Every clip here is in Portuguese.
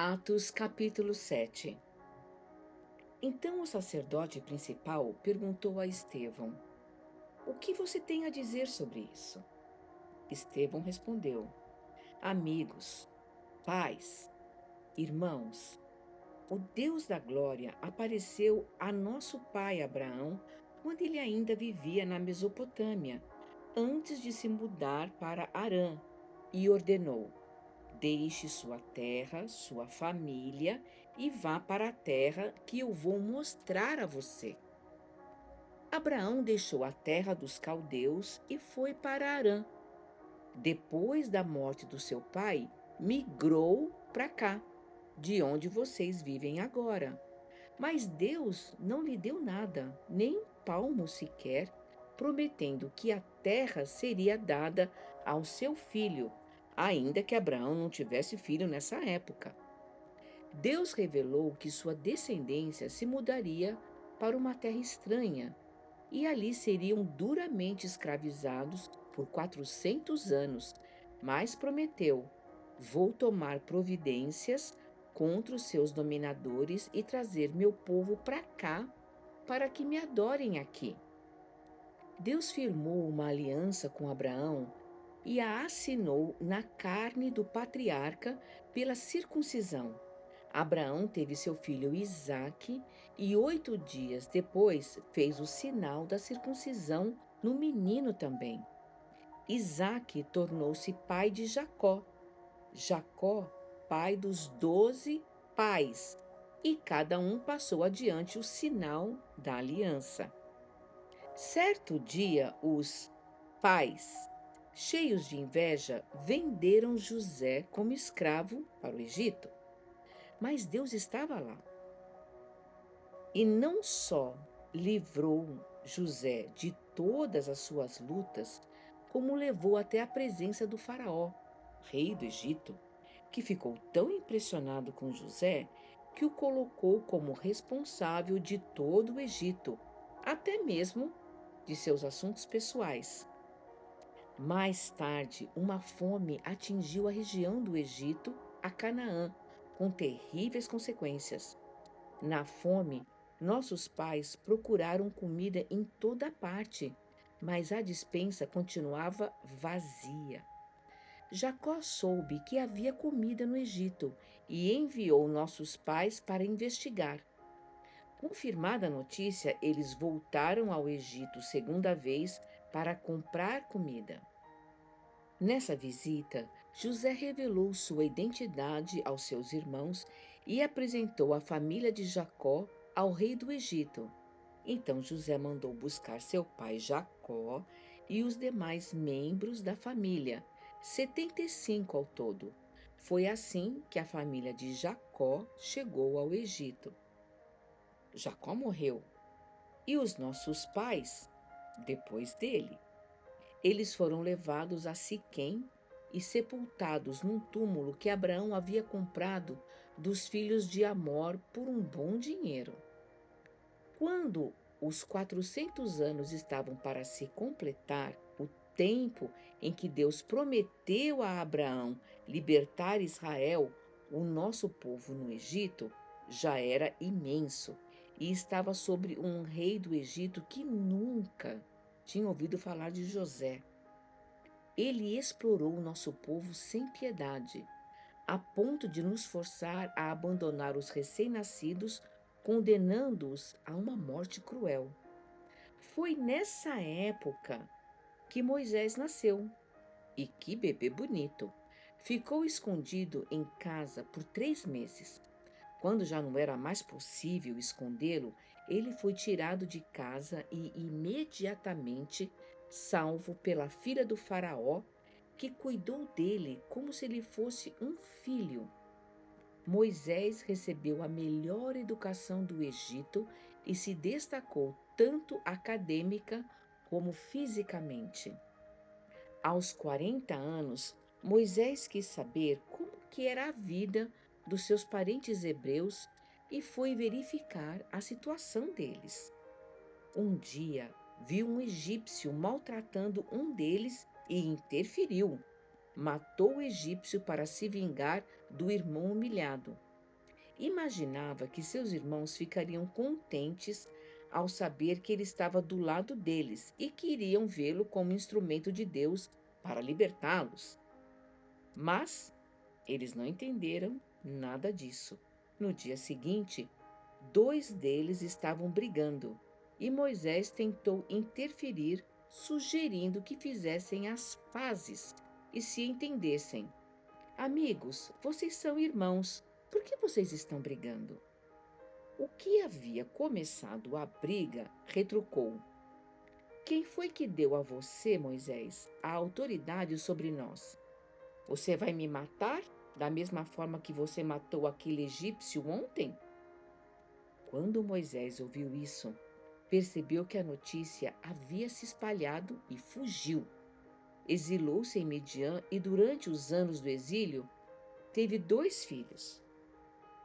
Atos capítulo 7. Então o sacerdote principal perguntou a Estevão: O que você tem a dizer sobre isso? Estevão respondeu: Amigos, pais, irmãos, o Deus da glória apareceu a nosso pai Abraão quando ele ainda vivia na Mesopotâmia, antes de se mudar para Harã, e ordenou: Deixe sua terra, sua família e vá para a terra que eu vou mostrar a você. Abraão deixou a terra dos caldeus e foi para Harã. Depois da morte do seu pai, migrou para cá, de onde vocês vivem agora. Mas Deus não lhe deu nada, nem um palmo sequer, prometendo que a terra seria dada ao seu filho, ainda que Abraão não tivesse filho nessa época. Deus revelou que sua descendência se mudaria para uma terra estranha e ali seriam duramente escravizados por 400 anos, mas prometeu: Vou tomar providências contra os seus dominadores e trazer meu povo para cá para que me adorem aqui. Deus firmou uma aliança com Abraão e a assinou na carne do patriarca pela circuncisão. Abraão teve seu filho Isaque e 8 dias depois fez o sinal da circuncisão no menino também. Isaque tornou-se pai de Jacó. Jacó, pai dos 12 pais, e cada um passou adiante o sinal da aliança. Certo dia, os pais, cheios de inveja, venderam José como escravo para o Egito. Mas Deus estava lá. E não só livrou José de todas as suas lutas, como o levou até a presença do Faraó, rei do Egito, que ficou tão impressionado com José que o colocou como responsável de todo o Egito, até mesmo de seus assuntos pessoais. Mais tarde, uma fome atingiu a região do Egito, a Canaã, com terríveis consequências. Na fome, nossos pais procuraram comida em toda parte, mas a despensa continuava vazia. Jacó soube que havia comida no Egito e enviou nossos pais para investigar. Confirmada a notícia, eles voltaram ao Egito segunda vez para comprar comida. Nessa visita, José revelou sua identidade aos seus irmãos e apresentou a família de Jacó ao rei do Egito. Então José mandou buscar seu pai Jacó e os demais membros da família, 75 ao todo. Foi assim que a família de Jacó chegou ao Egito. Jacó morreu, e os nossos pais, depois dele. Eles foram levados a Siquém e sepultados num túmulo que Abraão havia comprado dos filhos de Amor por um bom dinheiro. Quando os 400 anos estavam para se completar, o tempo em que Deus prometeu a Abraão libertar Israel, o nosso povo no Egito, já era imenso e estava sobre um rei do Egito que nunca tinha ouvido falar de José. Ele explorou o nosso povo sem piedade, a ponto de nos forçar a abandonar os recém-nascidos, condenando-os a uma morte cruel. Foi nessa época que Moisés nasceu. E que bebê bonito! Ficou escondido em casa por 3 meses. Quando já não era mais possível escondê-lo, ele foi tirado de casa e imediatamente salvo pela filha do faraó, que cuidou dele como se ele fosse um filho. Moisés recebeu a melhor educação do Egito e se destacou tanto acadêmica como fisicamente. Aos 40 anos, Moisés quis saber como que era a vida dos seus parentes hebreus e foi verificar a situação deles. Um dia, viu um egípcio maltratando um deles e interferiu. Matou o egípcio para se vingar do irmão humilhado. Imaginava que seus irmãos ficariam contentes ao saber que ele estava do lado deles e que iriam vê-lo como instrumento de Deus para libertá-los. Mas eles não entenderam nada disso. No dia seguinte, dois deles estavam brigando e Moisés tentou interferir, sugerindo que fizessem as pazes e se entendessem. Amigos, vocês são irmãos, por que vocês estão brigando? O que havia começado a briga retrucou: Quem foi que deu a você, Moisés, a autoridade sobre nós? Você vai me matar da mesma forma que você matou aquele egípcio ontem? Quando Moisés ouviu isso, percebeu que a notícia havia se espalhado e fugiu. Exilou-se em Midian e, durante os anos do exílio, teve dois filhos.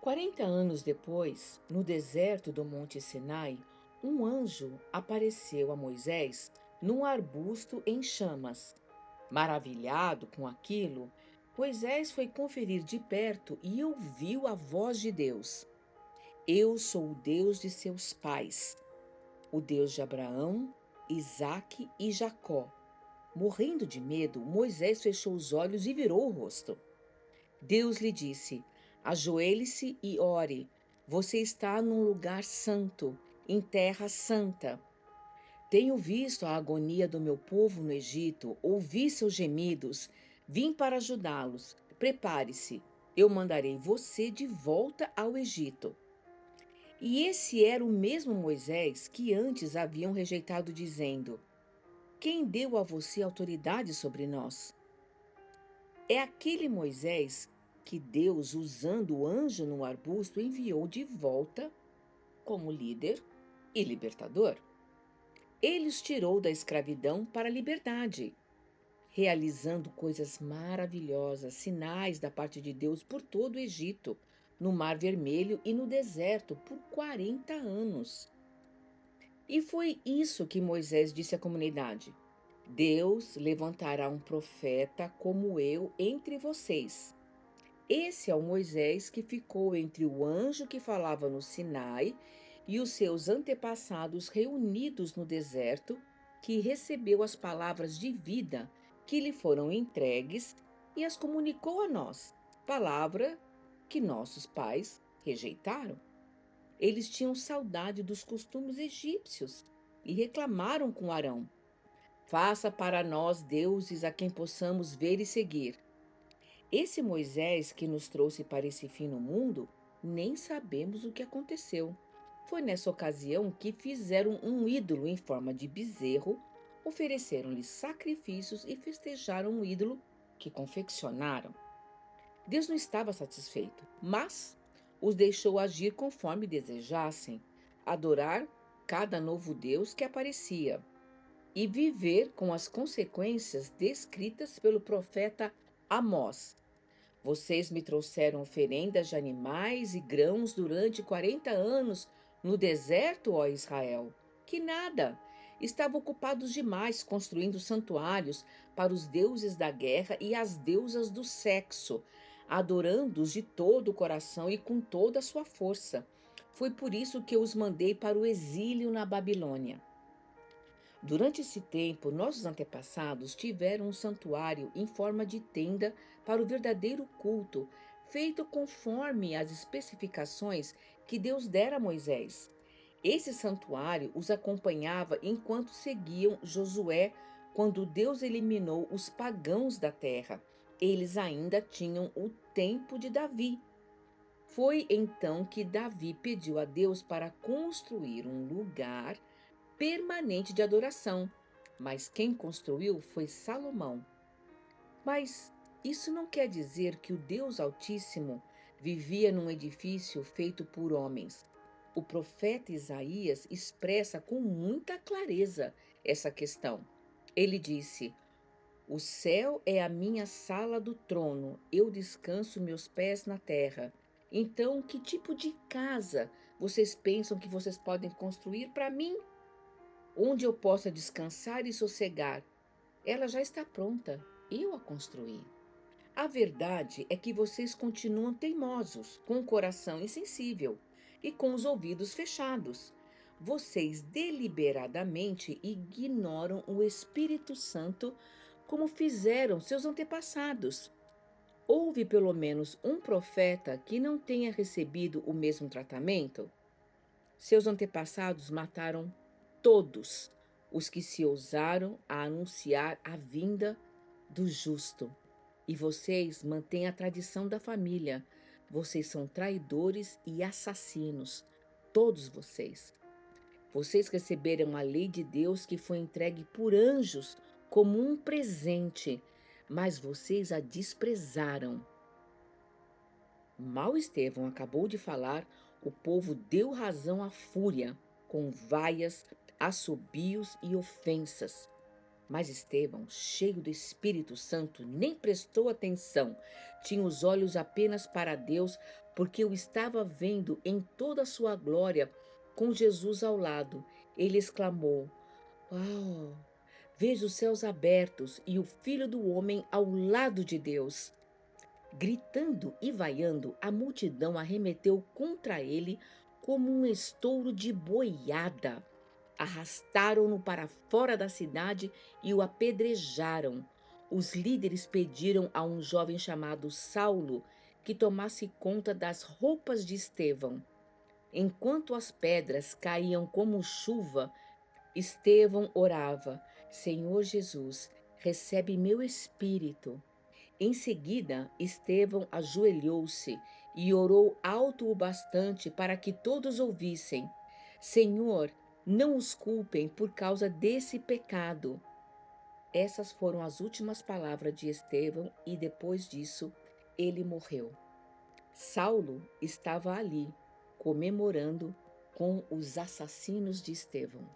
40 anos depois, no deserto do Monte Sinai, um anjo apareceu a Moisés num arbusto em chamas. Maravilhado com aquilo, Moisés foi conferir de perto e ouviu a voz de Deus. Eu sou o Deus de seus pais, o Deus de Abraão, Isaque e Jacó. Morrendo de medo, Moisés fechou os olhos e virou o rosto. Deus lhe disse: Ajoelhe-se e ore. Você está num lugar santo, em terra santa. Tenho visto a agonia do meu povo no Egito, ouvi seus gemidos, vim para ajudá-los. Prepare-se, eu mandarei você de volta ao Egito. E esse era o mesmo Moisés que antes haviam rejeitado, dizendo: Quem deu a você autoridade sobre nós? É aquele Moisés que Deus, usando o anjo no arbusto, enviou de volta como líder e libertador. Ele os tirou da escravidão para a liberdade, realizando coisas maravilhosas, sinais da parte de Deus por todo o Egito, no Mar Vermelho e no deserto por 40 anos. E foi isso que Moisés disse à comunidade: Deus levantará um profeta como eu entre vocês. Esse é o Moisés que ficou entre o anjo que falava no Sinai e os seus antepassados reunidos no deserto, que recebeu as palavras de vida que lhe foram entregues e as comunicou a nós, palavra que nossos pais rejeitaram. Eles tinham saudade dos costumes egípcios e reclamaram com Arão: Faça para nós deuses a quem possamos ver e seguir. Esse Moisés que nos trouxe para esse fim no mundo, nem sabemos o que aconteceu. Foi nessa ocasião que fizeram um ídolo em forma de bezerro, ofereceram-lhe sacrifícios e festejaram o ídolo que confeccionaram. Deus não estava satisfeito, mas os deixou agir conforme desejassem, adorar cada novo Deus que aparecia e viver com as consequências descritas pelo profeta Amós. Vocês me trouxeram oferendas de animais e grãos durante 40 anos no deserto, ó Israel. Que nada! Estavam ocupados demais construindo santuários para os deuses da guerra e as deusas do sexo, adorando-os de todo o coração e com toda a sua força. Foi por isso que eu os mandei para o exílio na Babilônia. Durante esse tempo, nossos antepassados tiveram um santuário em forma de tenda para o verdadeiro culto, feito conforme as especificações que Deus dera a Moisés. Esse santuário os acompanhava enquanto seguiam Josué, quando Deus eliminou os pagãos da terra. Eles ainda tinham o tempo de Davi. Foi então que Davi pediu a Deus para construir um lugar permanente de adoração, mas quem construiu foi Salomão. Mas isso não quer dizer que o Deus Altíssimo vivia num edifício feito por homens. O profeta Isaías expressa com muita clareza essa questão. Ele disse: O céu é a minha sala do trono, eu descanso meus pés na terra. Então, que tipo de casa vocês pensam que vocês podem construir para mim? Onde eu possa descansar e sossegar? Ela já está pronta, eu a construí. A verdade é que vocês continuam teimosos, com o coração insensível e com os ouvidos fechados. Vocês deliberadamente ignoram o Espírito Santo como fizeram seus antepassados. Houve pelo menos um profeta que não tenha recebido o mesmo tratamento? Seus antepassados mataram todos os que se ousaram a anunciar a vinda do justo. E vocês mantêm a tradição da família. Vocês são traidores e assassinos. Todos vocês. Vocês receberam a lei de Deus que foi entregue por anjos como um presente, mas vocês a desprezaram. Mal Estevão acabou de falar, o povo deu razão à fúria, com vaias, assobios e ofensas. Mas Estevão, cheio do Espírito Santo, nem prestou atenção. Tinha os olhos apenas para Deus, porque o estava vendo em toda a sua glória, com Jesus ao lado. Ele exclamou: Uau! Vejo os céus abertos e o Filho do Homem ao lado de Deus. Gritando e vaiando, a multidão arremeteu contra ele como um estouro de boiada. Arrastaram-no para fora da cidade e o apedrejaram. Os líderes pediram a um jovem chamado Saulo que tomasse conta das roupas de Estevão. Enquanto as pedras caíam como chuva, Estevão orava: Senhor Jesus, recebe meu espírito. Em seguida, Estevão ajoelhou-se e orou alto o bastante para que todos ouvissem: Senhor, não os culpem por causa desse pecado. Essas foram as últimas palavras de Estevão e depois disso ele morreu. Saulo estava ali, comemorando com os assassinos de Estevão.